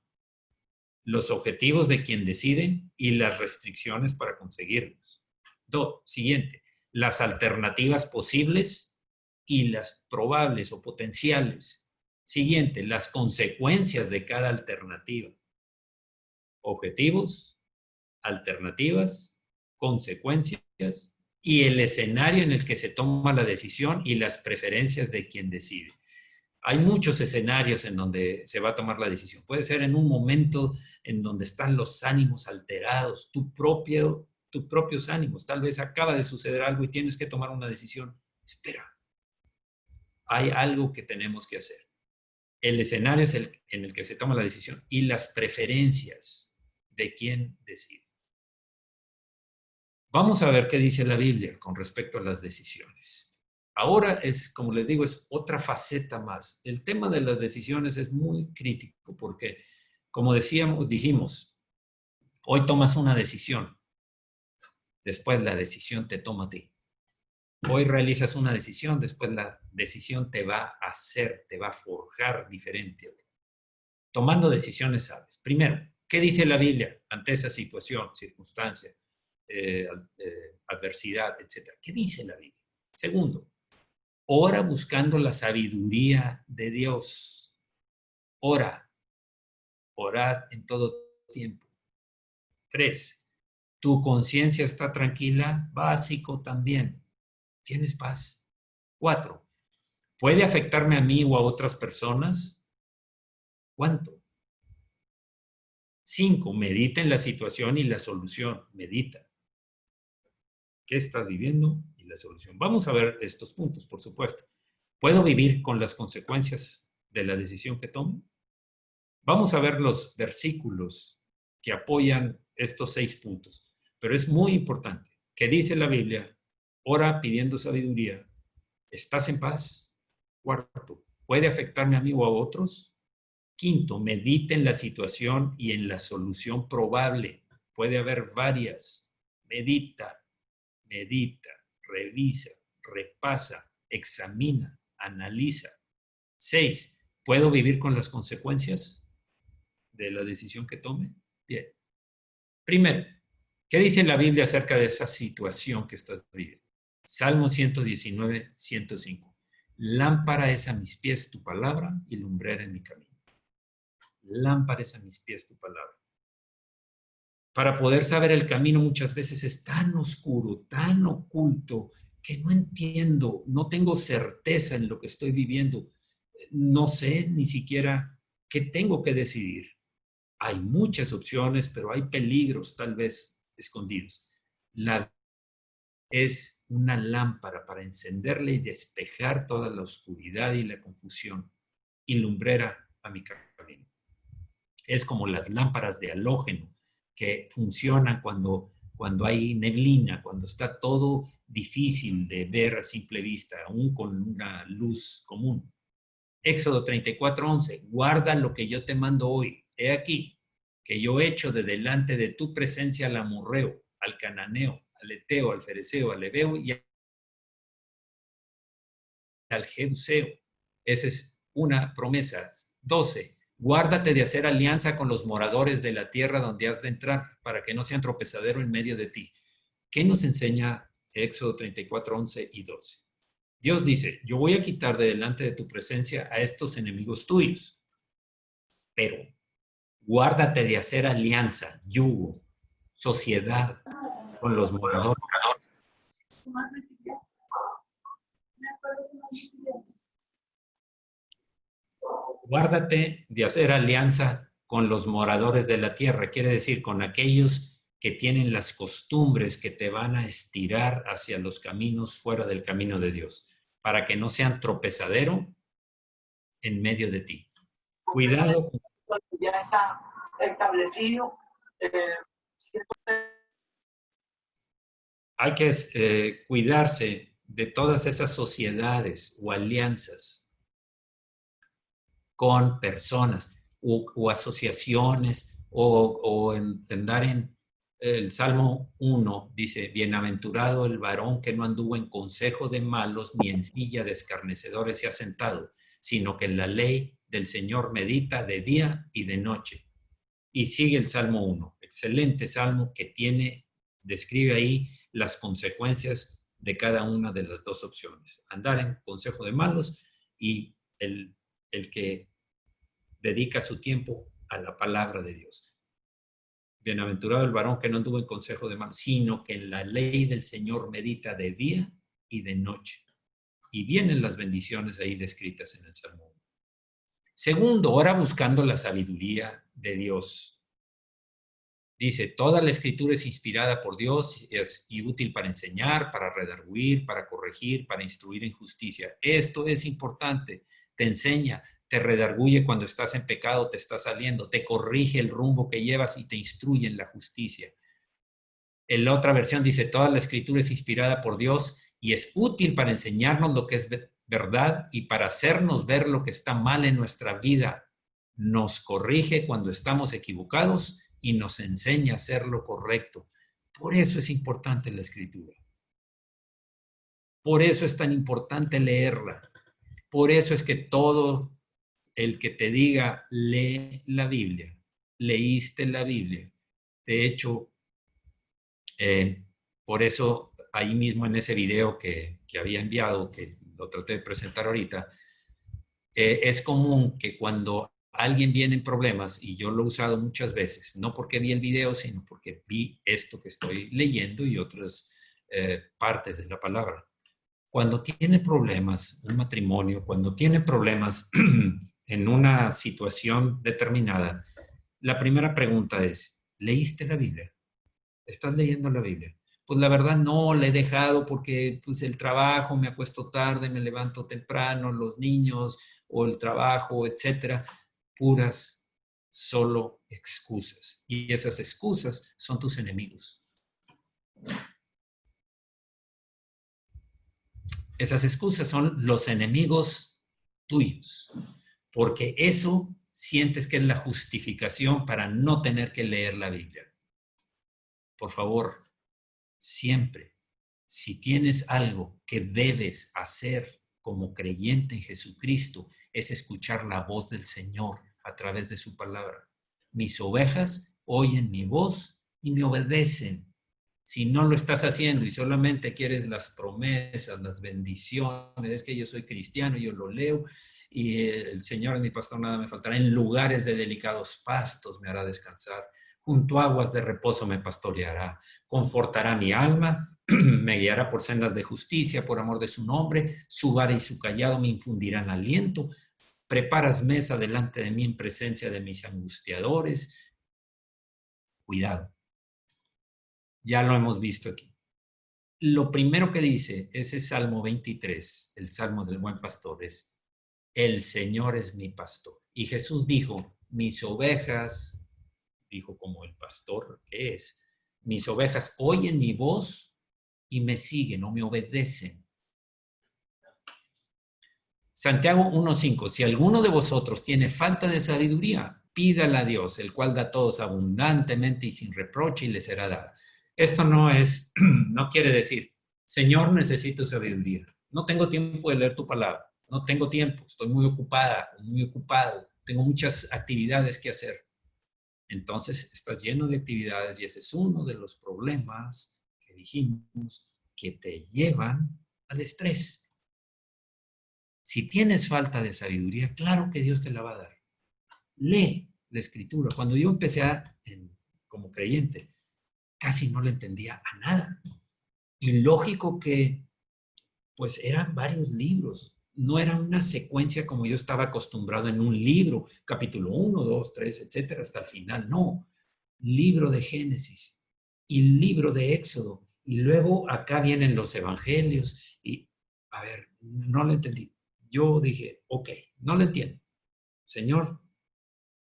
los objetivos de quien decide y las restricciones para conseguirlos. Siguiente, las alternativas posibles y las probables o potenciales. Siguiente, las consecuencias de cada alternativa. Objetivos, alternativas, consecuencias y el escenario en el que se toma la decisión y las preferencias de quien decide. Hay muchos escenarios en donde se va a tomar la decisión. Puede ser en un momento en donde están los ánimos alterados, tus propios ánimos. Tal vez acaba de suceder algo y tienes que tomar una decisión. Espera, hay algo que tenemos que hacer. El escenario es en el que se toma la decisión y las preferencias de quien decide. Vamos a ver qué dice la Biblia con respecto a las decisiones. Ahora es, como les digo, es otra faceta más. El tema de las decisiones es muy crítico porque, como dijimos, hoy tomas una decisión, después la decisión te toma a ti. Hoy realizas una decisión, después la decisión te va a hacer, te va a forjar diferente. Tomando decisiones sabes. Primero, ¿qué dice la Biblia ante esa situación, circunstancia, adversidad, etcétera? ¿Qué dice la Biblia? Segundo, ora buscando la sabiduría de Dios. Ora. Orad en todo tiempo. 3. ¿Tu conciencia está tranquila? Básico también. ¿Tienes paz? 4. ¿Puede afectarme a mí o a otras personas? ¿Cuánto? 5. Medita en la situación y la solución. Medita. ¿Qué estás viviendo? Y la solución. Vamos a ver estos puntos, por supuesto. ¿Puedo vivir con las consecuencias de la decisión que tomo? Vamos a ver los versículos que apoyan estos 6 puntos. Pero es muy importante. ¿Qué dice la Biblia? Ora pidiendo sabiduría. ¿Estás en paz? 4. ¿Puede afectarme a mí o a otros? 5. Medita en la situación y en la solución probable. Puede haber varias. Medita, revisa, repasa, examina, analiza. 6. ¿Puedo vivir con las consecuencias de la decisión que tome? Bien. Primero, ¿qué dice la Biblia acerca de esa situación que estás viviendo? Salmo 119, 105. Lámpara es a mis pies tu palabra y lumbrera en mi camino. Lámpara es a mis pies tu palabra. Para poder saber el camino muchas veces es tan oscuro, tan oculto, que no entiendo, no tengo certeza en lo que estoy viviendo. No sé ni siquiera qué tengo que decidir. Hay muchas opciones, pero hay peligros tal vez escondidos. Es una lámpara para encenderla y despejar toda la oscuridad y la confusión, y lumbrera a mi camino. Es como las lámparas de halógeno que funcionan cuando hay neblina, cuando está todo difícil de ver a simple vista, aún con una luz común. Éxodo 34:11, guarda lo que yo te mando hoy. He aquí que yo echo de delante de tu presencia al amorreo, al cananeo, al eteo, al fereceo, al heveo y al jebuseo. Esa es una promesa. 12, guárdate de hacer alianza con los moradores de la tierra donde has de entrar, para que no sean tropezadero en medio de ti. ¿Qué nos enseña Éxodo 34:11 y 12? Dios dice, yo voy a quitar de delante de tu presencia a estos enemigos tuyos, pero guárdate de hacer alianza, yugo, sociedad con los moradores. Guárdate de hacer alianza con los moradores de la tierra, quiere decir con aquellos que tienen las costumbres que te van a estirar hacia los caminos fuera del camino de Dios, para que no sean tropezadero en medio de ti. Cuidado.
Ya está establecido.
Hay que cuidarse de todas esas sociedades o alianzas con personas o asociaciones o andar en el Salmo 1 dice, bienaventurado el varón que no anduvo en consejo de malos ni en silla de escarnecedores se ha sentado, sino que en la ley del Señor medita de día y de noche. Y sigue el Salmo 1, excelente salmo que describe ahí las consecuencias de cada una de las dos opciones. Andar en consejo de malos y el que dedica su tiempo a la palabra de Dios. Bienaventurado el varón que no anduvo en consejo de malos, sino que en la ley del Señor medita de día y de noche. Y vienen las bendiciones ahí descritas en el Salmo 1. Segundo, ora buscando la sabiduría de Dios. Dice, toda la escritura es inspirada por Dios y útil para enseñar, para redarguir, para corregir, para instruir en justicia. Esto es importante. Te enseña, te redarguye cuando estás en pecado, te está saliendo, te corrige el rumbo que llevas y te instruye en la justicia. En la otra versión dice, toda la escritura es inspirada por Dios y es útil para enseñarnos lo que es verdad y para hacernos ver lo que está mal en nuestra vida. Nos corrige cuando estamos equivocados y nos enseña a hacer lo correcto. Por eso es importante la escritura. Por eso es tan importante leerla. Por eso es que todo el que te diga, lee la Biblia, leíste la Biblia. De hecho, por eso ahí mismo en ese video que había enviado, que lo traté de presentar ahorita, es común que cuando alguien viene en problemas, y yo lo he usado muchas veces, no porque vi el video, sino porque vi esto que estoy leyendo y otras partes de la palabra. Cuando tiene problemas un matrimonio, cuando tiene problemas en una situación determinada, la primera pregunta es, ¿leíste la Biblia? ¿Estás leyendo la Biblia? Pues la verdad no, la he dejado porque pues, el trabajo, me acuesto tarde, me levanto temprano, los niños o el trabajo, etcétera. Puras solo excusas. Y esas excusas son tus enemigos. Esas excusas son los enemigos tuyos, porque eso sientes que es la justificación para no tener que leer la Biblia. Por favor, siempre, si tienes algo que debes hacer como creyente en Jesucristo, es escuchar la voz del Señor a través de su palabra. Mis ovejas oyen mi voz y me obedecen. Si no lo estás haciendo y solamente quieres las promesas, las bendiciones, es que yo soy cristiano, yo lo leo y el Señor es mi pastor, nada me faltará. En lugares de delicados pastos me hará descansar. Junto a aguas de reposo me pastoreará. Confortará mi alma, me guiará por sendas de justicia, por amor de su nombre. Su vara y su callado me infundirán aliento. Preparas mesa delante de mí en presencia de mis angustiadores. Cuidado. Ya lo hemos visto aquí. lo primero que dice ese Salmo 23, el Salmo del Buen Pastor, es: el Señor es mi pastor. Y Jesús dijo: mis ovejas, dijo como el pastor que es, mis ovejas oyen mi voz y me siguen o me obedecen. Santiago 1:5, si alguno de vosotros tiene falta de sabiduría, pídala a Dios, el cual da a todos abundantemente y sin reproche, y le será dada. Esto no quiere decir, Señor, necesito sabiduría. No tengo tiempo de leer tu palabra. No tengo tiempo. Estoy muy ocupada, muy ocupado. Tengo muchas actividades que hacer. Entonces, estás lleno de actividades y ese es uno de los problemas que dijimos que te llevan al estrés. Si tienes falta de sabiduría, claro que Dios te la va a dar. Lee la Escritura. Cuando yo empecé como creyente, casi no le entendía a nada. Y lógico que, pues, eran varios libros. No era una secuencia como yo estaba acostumbrado en un libro, capítulo 1, 2, 3, etcétera, hasta el final. No. Libro de Génesis y libro de Éxodo. Y luego acá vienen los evangelios. Y, a ver, no lo entendí. Yo dije, ok, no lo entiendo. Señor,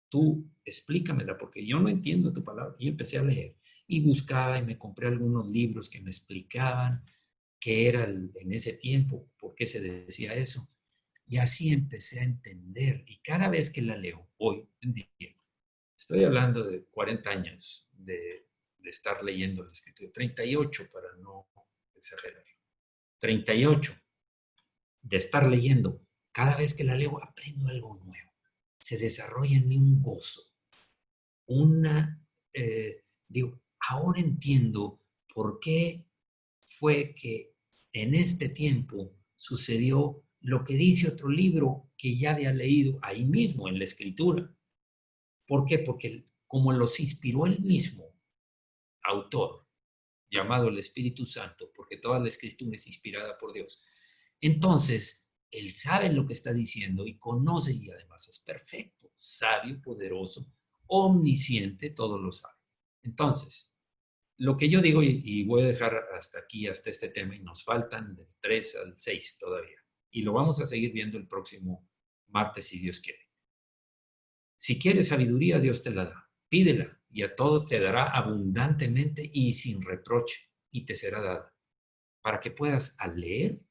tú explícamela porque yo no entiendo tu palabra. Y empecé a leer y buscaba y me compré algunos libros que me explicaban qué era en ese tiempo, por qué se decía eso. Y así empecé a entender. Y cada vez que la leo, hoy en día, estoy hablando de 40 años de estar leyendo la Escritura, 38 para no exagerar, 38 de estar leyendo. Cada vez que la leo aprendo algo nuevo. Se desarrolla en mí un gozo. Digo, ahora entiendo por qué fue que en este tiempo sucedió lo que dice otro libro que ya había leído ahí mismo en la Escritura. ¿Por qué? Porque como los inspiró el mismo autor, llamado el Espíritu Santo, porque toda la Escritura es inspirada por Dios, entonces él sabe lo que está diciendo y conoce, y además es perfecto, sabio, poderoso, omnisciente, todo lo sabe. Entonces, lo que yo digo, y voy a dejar hasta aquí, hasta este tema, y nos faltan del 3 al 6 todavía, y lo vamos a seguir viendo el próximo martes, si Dios quiere. Si quieres sabiduría, Dios te la da. Pídela y a todo te dará abundantemente y sin reproche, y te será dada, para que puedas al leer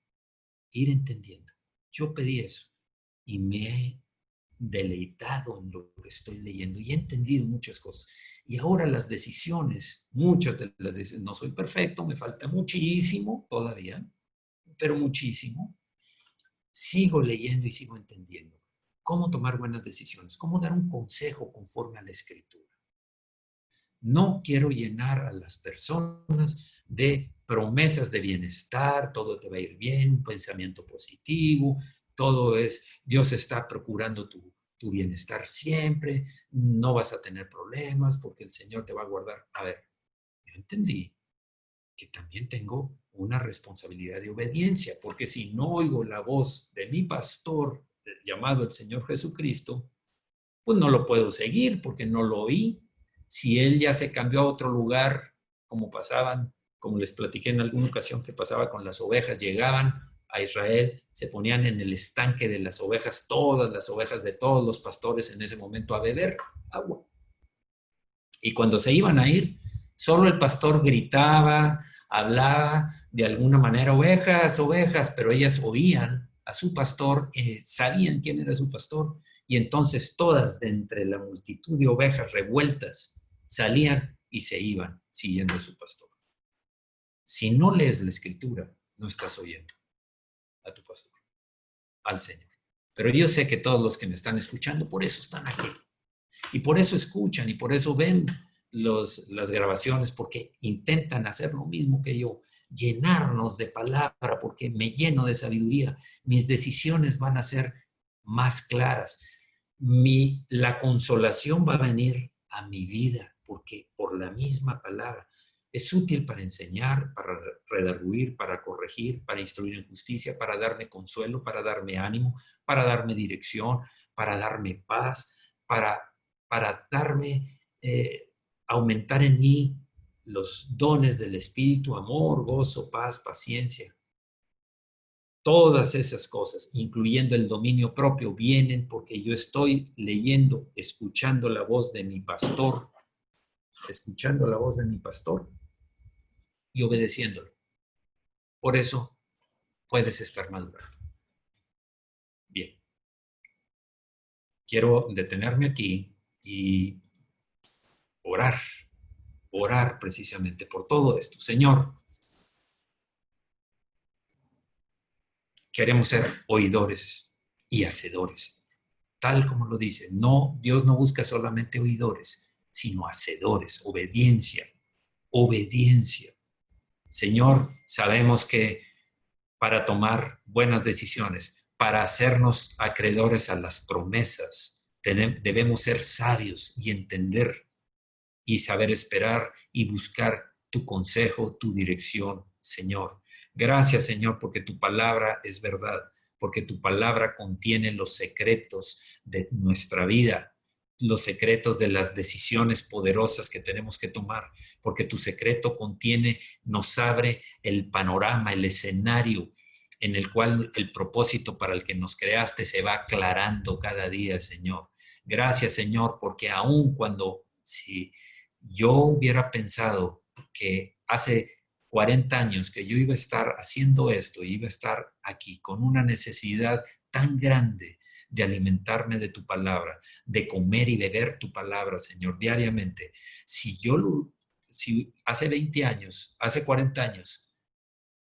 ir entendiendo. Yo pedí eso y me he deleitado en lo que estoy leyendo y he entendido muchas cosas. Y ahora las decisiones, muchas de las decisiones, no soy perfecto, me falta muchísimo todavía, pero muchísimo. Sigo leyendo y sigo entendiendo cómo tomar buenas decisiones, cómo dar un consejo conforme a la Escritura. No quiero llenar a las personas de promesas de bienestar, todo te va a ir bien, pensamiento positivo, todo es, Dios está procurando tu bienestar siempre, no vas a tener problemas porque el Señor te va a guardar. A ver, yo entendí que también tengo una responsabilidad de obediencia, porque si no oigo la voz de mi pastor, llamado el Señor Jesucristo, pues no lo puedo seguir porque no lo oí. Si él ya se cambió a otro lugar, como les platiqué en alguna ocasión que pasaba con las ovejas, llegaban a Israel, se ponían en el estanque de las ovejas, todas las ovejas de todos los pastores en ese momento a beber agua. Y cuando se iban a ir, solo el pastor gritaba, hablaba de alguna manera, ovejas, ovejas, pero ellas oían a su pastor, sabían quién era su pastor, y entonces todas de entre la multitud de ovejas revueltas salían y se iban siguiendo a su pastor. Si no lees la Escritura, no estás oyendo a tu pastor, al Señor. Pero yo sé que todos los que me están escuchando, por eso están aquí. Y por eso escuchan y por eso ven las grabaciones, porque intentan hacer lo mismo que yo, llenarnos de palabra, porque me lleno de sabiduría. Mis decisiones van a ser más claras. La consolación va a venir a mi vida, porque por la misma palabra es útil para enseñar, para redarguir, para corregir, para instruir en justicia, para darme consuelo, para darme ánimo, para darme dirección, para darme paz, para darme, aumentar en mí los dones del Espíritu, amor, gozo, paz, paciencia. Todas esas cosas, incluyendo el dominio propio, vienen porque yo estoy leyendo, escuchando la voz de mi pastor, y obedeciéndolo. Por eso puedes estar madurando. Bien. Quiero detenerme aquí y orar precisamente por todo esto. Señor, queremos ser oidores y hacedores, tal como lo dice. No, Dios no busca solamente oidores, sino hacedores, obediencia. Señor, sabemos que para tomar buenas decisiones, para hacernos acreedores a las promesas, debemos ser sabios y entender y saber esperar y buscar tu consejo, tu dirección, Señor. Gracias, Señor, porque tu palabra es verdad, porque tu palabra contiene los secretos de nuestra vida, los secretos de las decisiones poderosas que tenemos que tomar, porque tu secreto nos abre el panorama, el escenario en el cual el propósito para el que nos creaste se va aclarando cada día, Señor. Gracias, Señor, porque aun cuando si yo hubiera pensado que hace 40 años que yo iba a estar haciendo esto, iba a estar aquí con una necesidad tan grande de alimentarme de tu palabra, de comer y beber tu palabra, Señor, diariamente. Si hace 20 años, hace 40 años,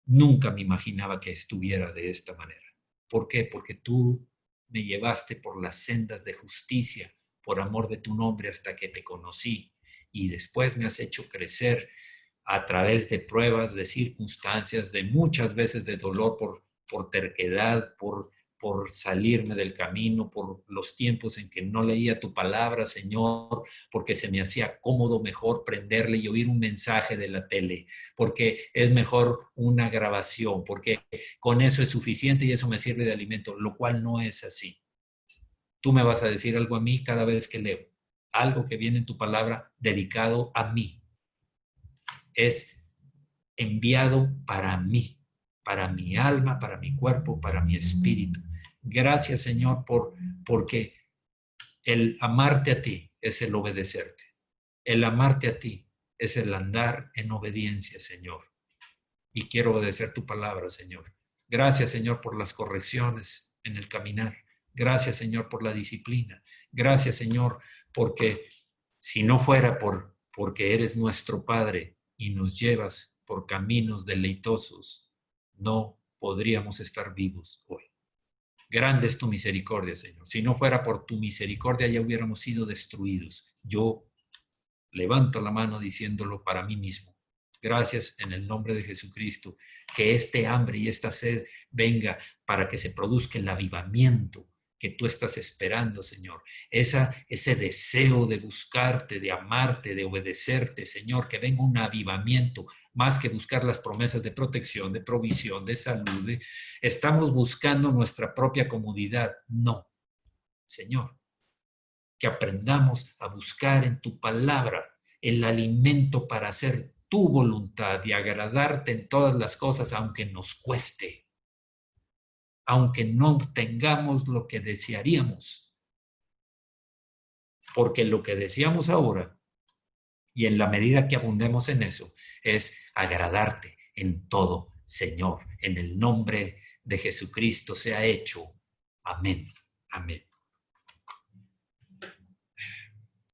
nunca me imaginaba que estuviera de esta manera. ¿Por qué? Porque tú me llevaste por las sendas de justicia, por amor de tu nombre hasta que te conocí. Y después me has hecho crecer a través de pruebas, de circunstancias, de muchas veces de dolor por terquedad, por salirme del camino, por los tiempos en que no leía tu palabra, Señor, porque se me hacía cómodo mejor prenderle y oír un mensaje de la tele, porque es mejor una grabación, porque con eso es suficiente y eso me sirve de alimento, lo cual no es así. Tú me vas a decir algo a mí cada vez que leo, algo que viene en tu palabra dedicado a mí. Es enviado para mí, para mi alma, para mi cuerpo, para mi espíritu. Gracias, Señor, porque el amarte a ti es el obedecerte. El amarte a ti es el andar en obediencia, Señor. Y quiero obedecer tu palabra, Señor. Gracias, Señor, por las correcciones en el caminar. Gracias, Señor, por la disciplina. Gracias, Señor, porque si no fuera porque eres nuestro Padre y nos llevas por caminos deleitosos, no podríamos estar vivos hoy. Grande es tu misericordia, Señor. Si no fuera por tu misericordia, ya hubiéramos sido destruidos. Yo levanto la mano diciéndolo para mí mismo. Gracias en el nombre de Jesucristo. Que este hambre y esta sed venga para que se produzca el avivamiento que tú estás esperando, Señor. Ese deseo de buscarte, de amarte, de obedecerte, Señor, que venga un avivamiento, más que buscar las promesas de protección, de provisión, de salud. Estamos buscando nuestra propia comodidad. No, Señor, que aprendamos a buscar en tu palabra el alimento para hacer tu voluntad y agradarte en todas las cosas, aunque nos cueste. Aunque no tengamos lo que desearíamos, porque lo que deseamos ahora, y en la medida que abundemos en eso, es agradarte en todo, Señor. En el nombre de Jesucristo sea hecho. Amén. Amén.